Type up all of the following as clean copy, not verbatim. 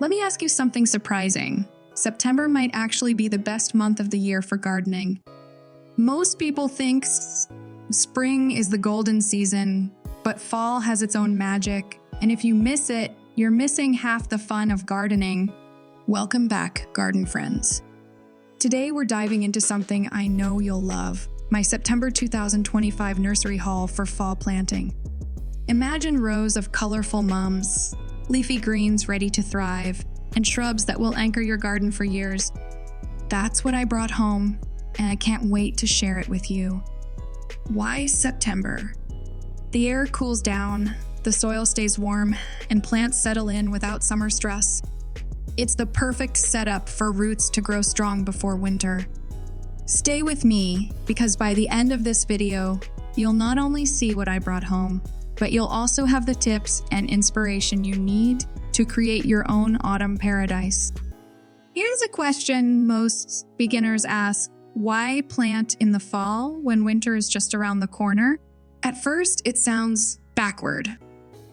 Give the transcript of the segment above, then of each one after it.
Let me ask you something surprising. September might actually be the best month of the year for gardening. Most people think spring is the golden season, but fall has its own magic, and if you miss it, you're missing half the fun of gardening. Welcome back, garden friends. Today we're diving into something I know you'll love, my September 2025 nursery haul for fall planting. Imagine rows of colorful mums, leafy greens ready to thrive, and shrubs that will anchor your garden for years. That's what I brought home, and I can't wait to share it with you. Why September? The air cools down, the soil stays warm, and plants settle in without summer stress. It's the perfect setup for roots to grow strong before winter. Stay with me, because by the end of this video, you'll not only see what I brought home, but you'll also have the tips and inspiration you need to create your own autumn paradise. Here's a question most beginners ask: why plant in the fall when winter is just around the corner? At first, it sounds backward.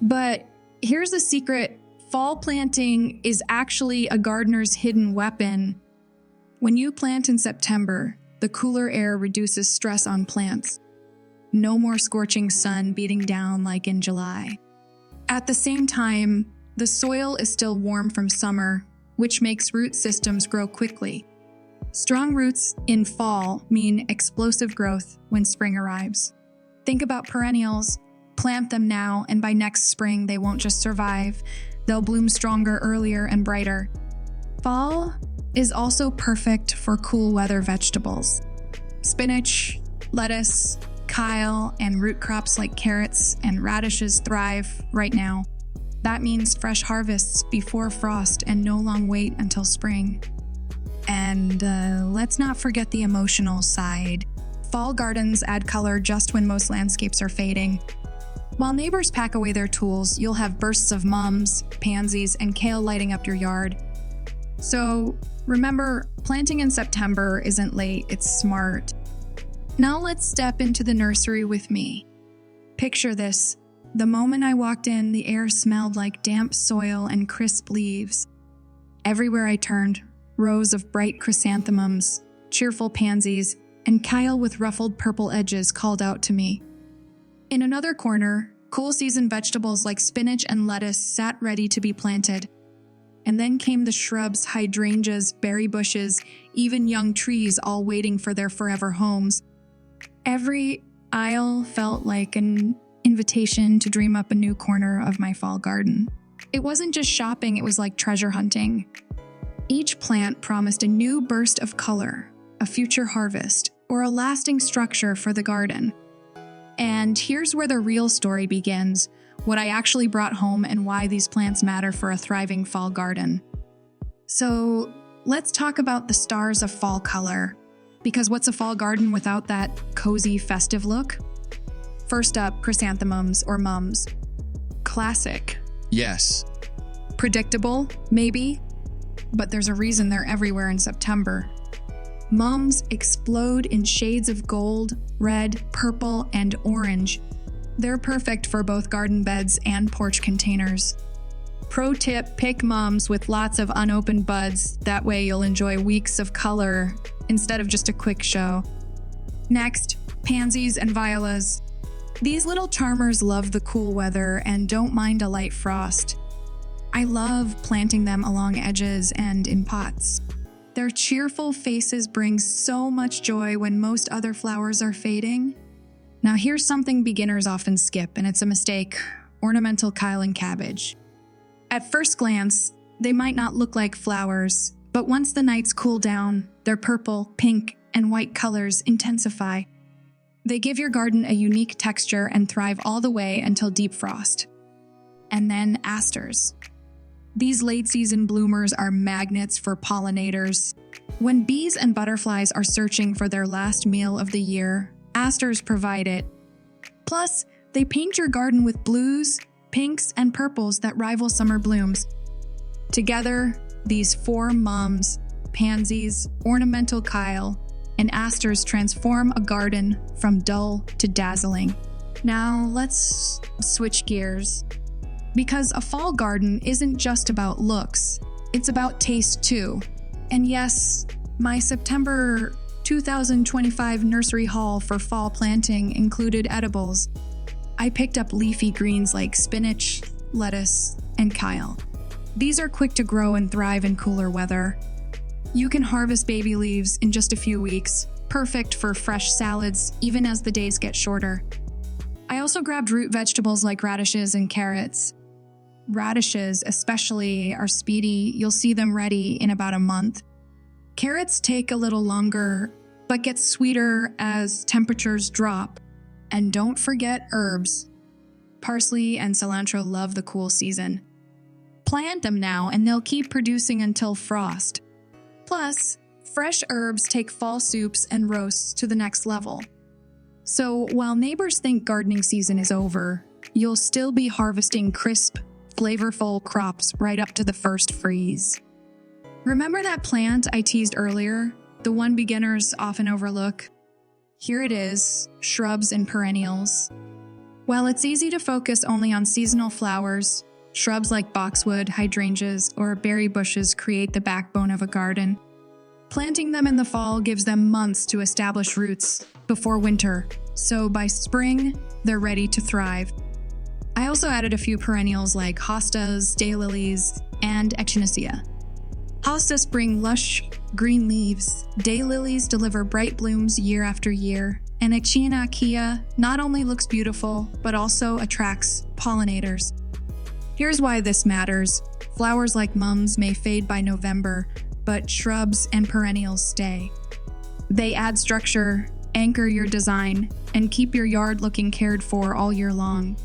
But here's a secret: fall planting is actually a gardener's hidden weapon. When you plant in September, the cooler air reduces stress on plants. No more scorching sun beating down like in July. At the same time, the soil is still warm from summer, which makes root systems grow quickly. Strong roots in fall mean explosive growth when spring arrives. Think about perennials. Plant them now, and by next spring, they won't just survive. They'll bloom stronger, earlier, and brighter. Fall is also perfect for cool weather vegetables. Spinach, lettuce, kale, and root crops like carrots and radishes thrive right now. That means fresh harvests before frost and no long wait until spring. And let's not forget the emotional side. Fall gardens add color just when most landscapes are fading. While neighbors pack away their tools, you'll have bursts of mums, pansies, and kale lighting up your yard. So remember, planting in September isn't late, it's smart. Now let's step into the nursery with me. Picture this. The moment I walked in, the air smelled like damp soil and crisp leaves. Everywhere I turned, rows of bright chrysanthemums, cheerful pansies, and kale with ruffled purple edges called out to me. In another corner, cool season vegetables like spinach and lettuce sat ready to be planted. And then came the shrubs, hydrangeas, berry bushes, even young trees all waiting for their forever homes. Every aisle felt like an invitation to dream up a new corner of my fall garden. It wasn't just shopping, it was like treasure hunting. Each plant promised a new burst of color, a future harvest, or a lasting structure for the garden. And here's where the real story begins, what I actually brought home and why these plants matter for a thriving fall garden. So let's talk about the stars of fall color, because what's a fall garden without that cozy, festive look? First up, chrysanthemums or mums. Classic. Yes. Predictable, maybe, but there's a reason they're everywhere in September. Mums explode in shades of gold, red, purple, and orange. They're perfect for both garden beds and porch containers. Pro tip, pick mums with lots of unopened buds. That way you'll enjoy weeks of color instead of just a quick show. Next, pansies and violas. These little charmers love the cool weather and don't mind a light frost. I love planting them along edges and in pots. Their cheerful faces bring so much joy when most other flowers are fading. Now here's something beginners often skip, and it's a mistake: ornamental kale and cabbage. At first glance, they might not look like flowers, but once the nights cool down, their purple, pink, and white colors intensify. They give your garden a unique texture and thrive all the way until deep frost. And then asters. These late-season bloomers are magnets for pollinators. When bees and butterflies are searching for their last meal of the year, asters provide it. Plus, they paint your garden with blues, pinks, and purples that rival summer blooms. Together, these four mums, pansies, ornamental kale, and asters transform a garden from dull to dazzling. Now, let's switch gears. Because a fall garden isn't just about looks, It's about taste too. And yes, my September 2025 nursery haul for fall planting included edibles. I picked up leafy greens like spinach, lettuce, and kale. These are quick to grow and thrive in cooler weather. You can harvest baby leaves in just a few weeks, perfect for fresh salads even as the days get shorter. I also grabbed root vegetables like radishes and carrots. Radishes, especially, are speedy. You'll see them ready in about a month. Carrots take a little longer, but get sweeter as temperatures drop. And don't forget herbs. Parsley and cilantro love the cool season. Plant them now and they'll keep producing until frost. Plus, fresh herbs take fall soups and roasts to the next level. So while neighbors think gardening season is over, you'll still be harvesting crisp, flavorful crops right up to the first freeze. Remember that plant I teased earlier? The one beginners often overlook? Here it is, shrubs and perennials. While it's easy to focus only on seasonal flowers, shrubs like boxwood, hydrangeas, or berry bushes create the backbone of a garden. Planting them in the fall gives them months to establish roots before winter, so by spring, they're ready to thrive. I also added a few perennials like hostas, daylilies, and echinacea. Hostas bring lush green leaves, daylilies deliver bright blooms year after year, and echinacea not only looks beautiful, but also attracts pollinators. Here's why this matters. Flowers like mums may fade by November, but shrubs and perennials stay. They add structure, anchor your design, and keep your yard looking cared for all year long.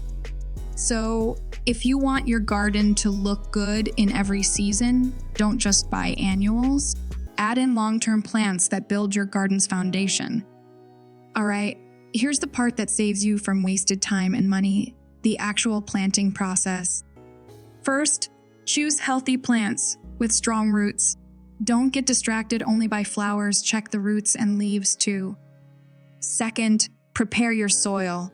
So, if you want your garden to look good in every season, don't just buy annuals. Add in long-term plants that build your garden's foundation. Alright, here's the part that saves you from wasted time and money, the actual planting process. First, choose healthy plants with strong roots. Don't get distracted only by flowers, check the roots and leaves too. Second, prepare your soil.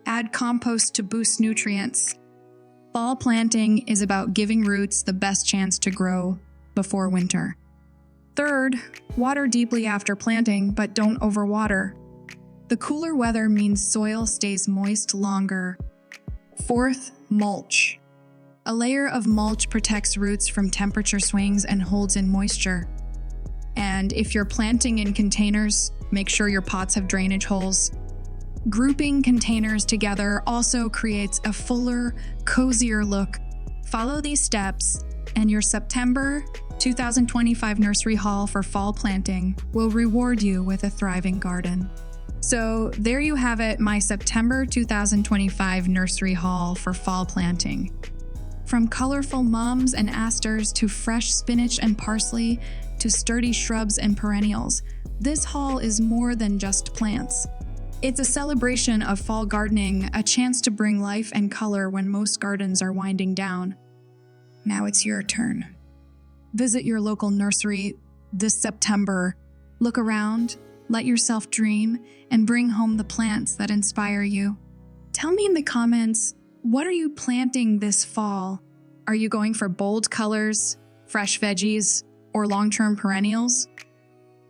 Add compost to boost nutrients. Fall planting is about giving roots the best chance to grow before winter. Third, water deeply after planting, but don't overwater. The cooler weather means soil stays moist longer. Fourth, mulch. A layer of mulch protects roots from temperature swings and holds in moisture. And if you're planting in containers, make sure your pots have drainage holes. Grouping containers together also creates a fuller, cozier look. Follow these steps, and your September 2025 nursery haul for fall planting will reward you with a thriving garden. So there you have it, my September 2025 nursery haul for fall planting. From colorful mums and asters to fresh spinach and parsley to sturdy shrubs and perennials, this haul is more than just plants. It's a celebration of fall gardening, a chance to bring life and color when most gardens are winding down. Now it's your turn. Visit your local nursery this September. Look around, let yourself dream, and bring home the plants that inspire you. Tell me in the comments, what are you planting this fall? Are you going for bold colors, fresh veggies, or long-term perennials?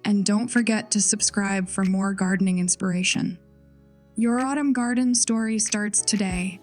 And don't forget to subscribe for more gardening inspiration. Your autumn garden story starts today.